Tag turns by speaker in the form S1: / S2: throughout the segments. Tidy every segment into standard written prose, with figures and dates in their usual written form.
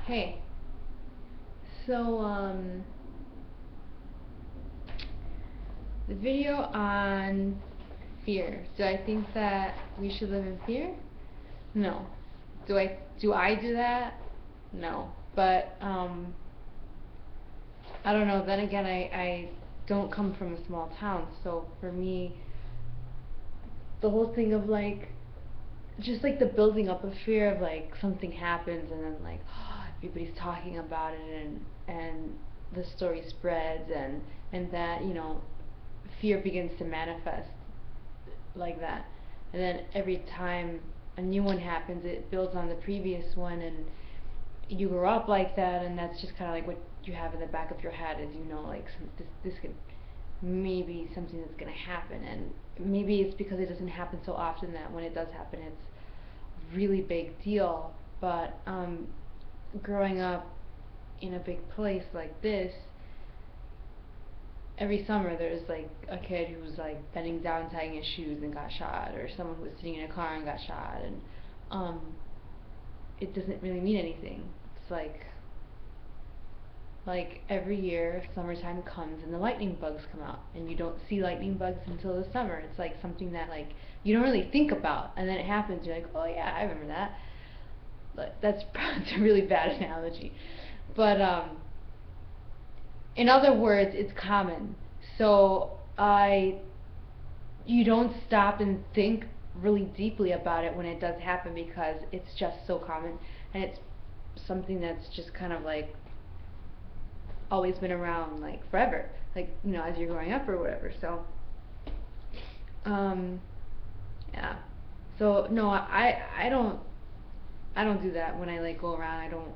S1: Hey, so the video on fear. Do I think that we should live in fear? No. Do I do that? No. But I don't know. Then again, I don't come from a small town, so for me, the whole thing of like just like the building up of fear of like something happens and then like everybody's talking about it and the story spreads and that fear begins to manifest like that, and then every time a new one happens it builds on the previous one, and you grow up like that, and that's just kind of like what you have in the back of your head is like this could maybe something that's going to happen, and maybe it's because it doesn't happen so often that when it does happen it's a really big deal. But growing up in a big place like this, every summer there's like a kid who's like bending down tying his shoes and got shot, or someone who was sitting in a car and got shot, and um, it doesn't really mean anything. It's like every year summertime comes and the lightning bugs come out, and you don't see lightning bugs until the summer. It's like something that like you don't really think about, and then it happens. You're like, oh yeah, I remember that. But that's a really bad analogy. But in other words, it's common. So you don't stop and think really deeply about it when it does happen because it's just so common, and it's something that's just kind of like always been around like forever, like as you're growing up or whatever. So um yeah, so no, I don't do that when I like go around. I don't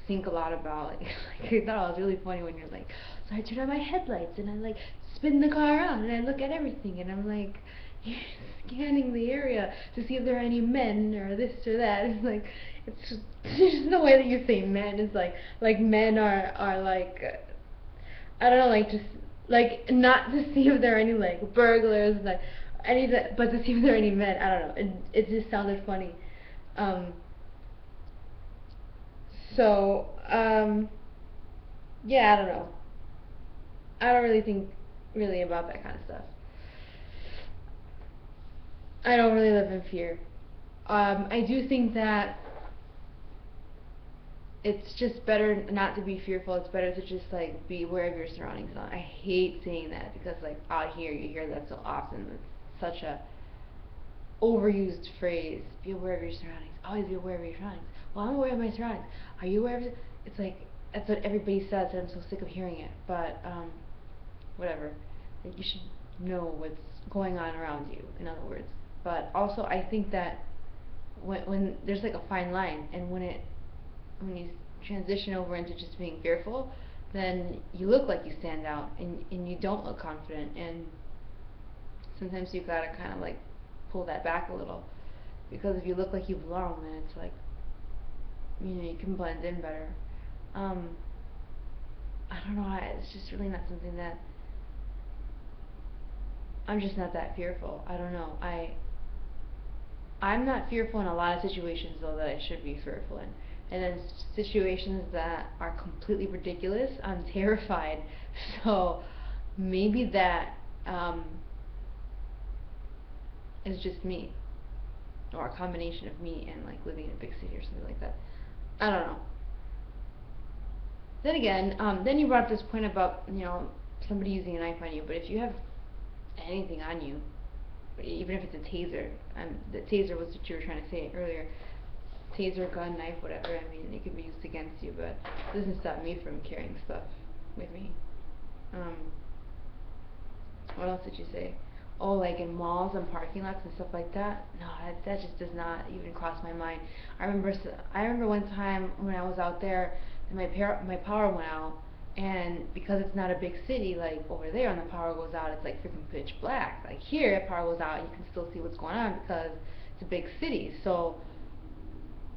S1: think a lot about like, like I thought it was really funny when you're like, so I turn on my headlights and I like spin the car around and I look at everything and I'm like scanning the area to see if there are any men or this or that. It's like it's just the way that you say men is like men are like I don't know, like just like not to see if there are any like burglars, like any that, but to see if there are any men. I don't know. It just sounded funny. Um, so yeah, I don't know. I don't really think really about that kind of stuff. I don't really live in fear. I do think that it's just better not to be fearful. It's better to just like be aware of your surroundings. I hate saying that because like out here you hear that so often. It's such a overused phrase. Be aware of your surroundings. Always be aware of your surroundings. Well, I'm aware of my surroundings. Are you aware of it? It's like that's what everybody says, and I'm so sick of hearing it. But whatever. Like you should know what's going on around you. In other words. But also, I think that when there's like a fine line, and when you transition over into just being fearful, then you look like you stand out, and you don't look confident, and sometimes you gotta kind of like pull that back a little, because if you look like you belong, then it's like you can blend in better. Um, I don't know. It's just really not something that I'm just not that fearful. I don't know. I'm not fearful in a lot of situations though that I should be fearful in. And then situations that are completely ridiculous, I'm terrified. So maybe that is just me, or a combination of me and like living in a big city or something like that. I don't know. Then again, then you brought up this point about somebody using a knife on you. But if you have anything on you, even if it's a taser, the taser was what you were trying to say earlier. Taser, gun, knife, whatever. I mean, it could be used against you, but it doesn't stop me from carrying stuff with me. Um, what else did you say? Oh, like in malls and parking lots and stuff like that. No, that just does not even cross my mind. I remember one time when I was out there, and my power went out, and because it's not a big city, like over there, when the power goes out, it's like freaking pitch black. Like here, if power goes out, you can still see what's going on because it's a big city. So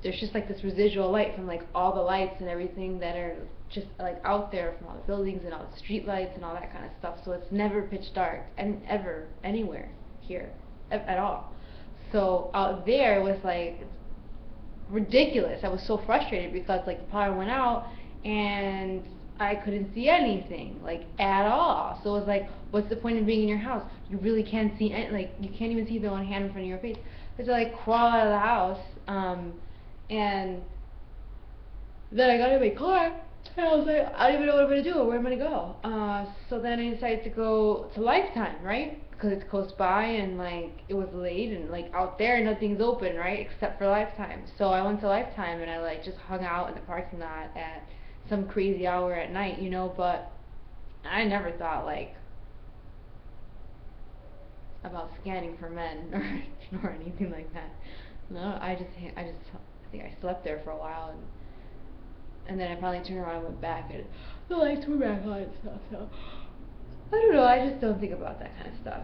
S1: there's just like this residual light from like all the lights and everything that are just like out there from all the buildings and all the street lights and all that kind of stuff. So it's never pitch dark and ever anywhere here at all. So out there was like ridiculous. I was so frustrated because like the power went out and I couldn't see anything like at all. So it was like, what's the point of being in your house? You really can't see like you can't even see the one hand in front of your face. I had to like crawl out of the house, and then I got in my car and I was like, I don't even know what I'm gonna do or where I'm gonna go. So then I decided to go to Lifetime, right? Because it's close by and like it was late and like out there nothing's open, right? Except for Lifetime. So I went to Lifetime and I like just hung out in the parking lot at some crazy hour at night, you know. But I never thought like about scanning for men or anything like that. No, I think I slept there for a while and then I finally turned around and went back and the lights were back on and stuff. So I don't know. I just don't think about that kind of stuff.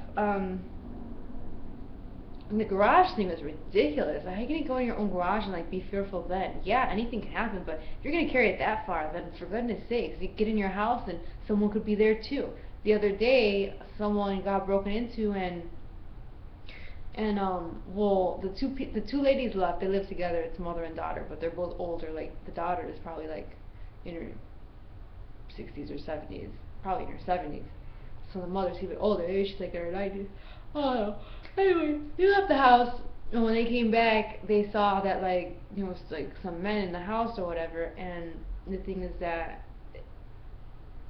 S1: And the garage thing was ridiculous. How are you gonna go in your own garage and like be fearful then? Yeah, anything can happen, but if you're gonna carry it that far, then for goodness sakes, you get in your house and someone could be there too. The other day, someone got broken into and well, the two ladies left. They live together. It's mother and daughter, but they're both older. Like the daughter is probably like in her 60s or 70s, probably in her 70s. So the mother's even older. Maybe she's like in her 90s. Oh, anyway, they left the house, and when they came back, they saw that like there was like some men in the house or whatever. And the thing is that,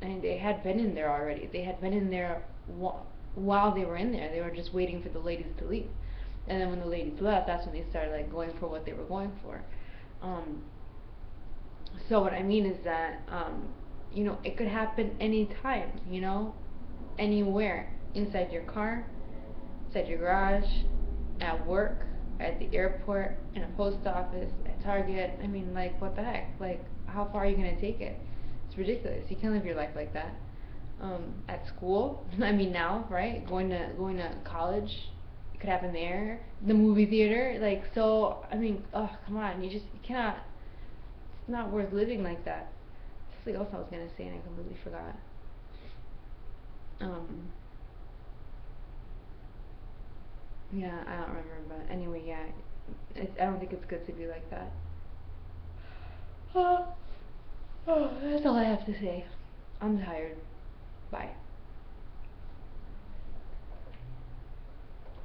S1: and they had been in there already. They had been in there while they were in there. They were just waiting for the ladies to leave. And then when the ladies left, that's when they started like going for what they were going for. So what I mean is that, you know, it could happen anytime, you know, anywhere, inside your car, inside your garage, at work, at the airport, in a post office, at Target. I mean, like, what the heck? Like, how far are you gonna take it? It's ridiculous. You can't live your life like that. At school, I mean, now, right? Going to college, it could happen there. The movie theater, like, so. I mean, oh, come on, you cannot. It's not worth living like that. Something else I was gonna say and I completely forgot. Um, yeah, I don't remember, but anyway, yeah, I don't think it's good to be like that. Oh, that's all I have to say. I'm tired. Bye.